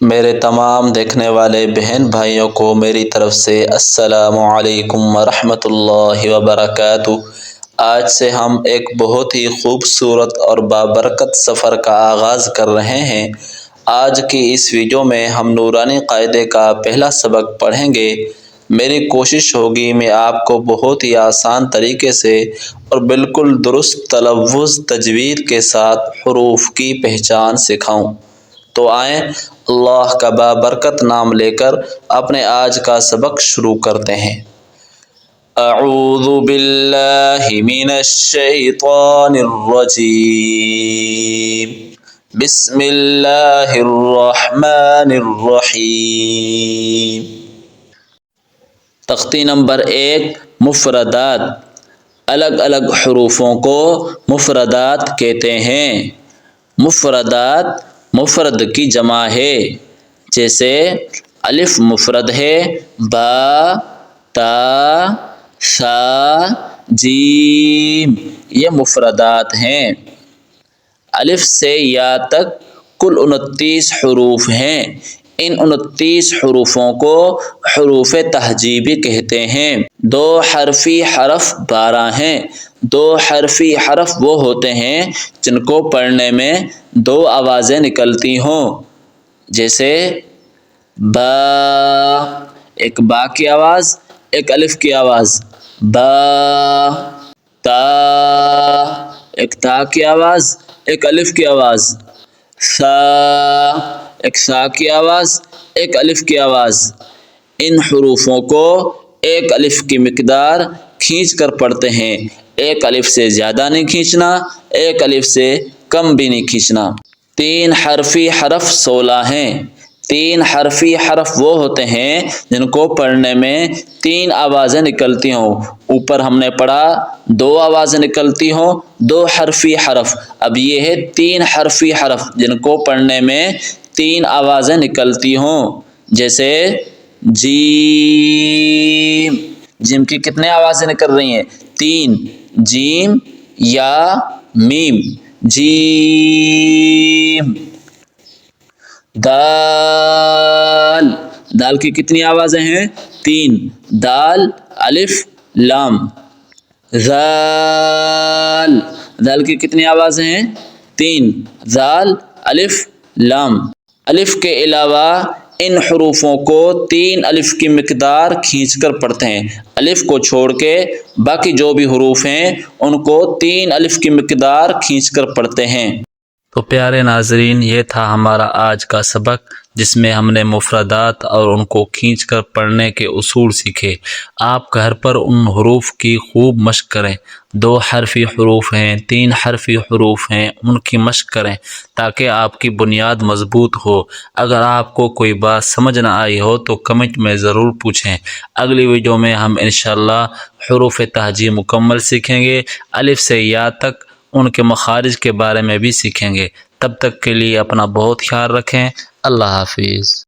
میرے تمام دیکھنے والے بہن بھائیوں کو میری طرف سے السلام علیکم ورحمۃ اللہ وبرکاتہ۔ آج سے ہم ایک بہت ہی خوبصورت اور بابرکت سفر کا آغاز کر رہے ہیں۔ آج کی اس ویڈیو میں ہم نورانی قاعدے کا پہلا سبق پڑھیں گے۔ میری کوشش ہوگی میں آپ کو بہت ہی آسان طریقے سے اور بالکل درست تلفظ تجوید کے ساتھ حروف کی پہچان سکھاؤں۔ تو آئیں اللہ کا بابرکت نام لے کر اپنے آج کا سبق شروع کرتے ہیں۔ اعوذ باللہ من الشیطان الرجیم، بسم اللہ الرحمن الرحیم۔ تختی نمبر 1، مفردات۔ الگ الگ حروفوں کو مفردات کہتے ہیں۔ مفردات مفرد کی جمع ہے، جیسے الف مفرد ہے، با، تا، ثا، جیم، یہ مفردات ہیں۔ الف سے یا تک کل 29 حروف ہیں۔ ان 29 حروفوں کو حروف تہجیبی کہتے ہیں۔ دو حرفی حرف 12 ہیں۔ دو حرفی حرف وہ ہوتے ہیں جن کو پڑھنے میں دو آوازیں نکلتی ہوں، جیسے با، ایک با کی آواز، ایک الف کی آواز، با۔ تا، ایک تا کی آواز، ایک الف کی آواز، ثا، ایک ثا کی آواز، ایک الف کی آواز۔ ان حروفوں کو ایک الف کی مقدار کھینچ کر پڑھتے ہیں۔ ایک الف سے زیادہ نہیں کھینچنا، ایک الف سے کم بھی نہیں کھینچنا۔ تین حرفی حرف 16 ہیں۔ تین حرفی حرف وہ ہوتے ہیں جن کو پڑھنے میں 3 آوازیں نکلتی ہوں۔ اوپر ہم نے پڑھا 2 آوازیں نکلتی ہوں، 2 حرفی حرف۔ اب یہ ہے 3 حرفی حرف جن کو پڑھنے میں 3 آوازیں نکلتی ہوں، جیسے جیم۔ جیم کی کتنے آوازیں نکل رہی ہیں؟ 3، جیم یا میم، جیم۔ دال، دال کی کتنی آوازیں ہیں؟ 3، دال، الف، لام۔ ذال، دال کی کتنی آوازیں ہیں؟ 3، ذال، الف، لام۔ الف کے علاوہ ان حروفوں کو 3 الف کی مقدار کھینچ کر پڑھتے ہیں۔ الف کو چھوڑ کے باقی جو بھی حروف ہیں ان کو 3 الف کی مقدار کھینچ کر پڑھتے ہیں۔ تو پیارے ناظرین، یہ تھا ہمارا آج کا سبق، جس میں ہم نے مفردات اور ان کو کھینچ کر پڑھنے کے اصول سیکھے۔ آپ گھر پر ان حروف کی خوب مشق کریں۔ 2 حرفی حروف ہیں، 3 حرفی حروف ہیں، ان کی مشق کریں تاکہ آپ کی بنیاد مضبوط ہو۔ اگر آپ کو کوئی بات سمجھ نہ آئی ہو تو کمنٹ میں ضرور پوچھیں۔ اگلی ویڈیو میں ہم انشاءاللہ حروف تہجی مکمل سیکھیں گے۔ الف سے یا تک ان کے مخارج کے بارے میں بھی سیکھیں گے۔ تب تک کے لیے اپنا بہت خیال رکھیں۔ اللہ حافظ۔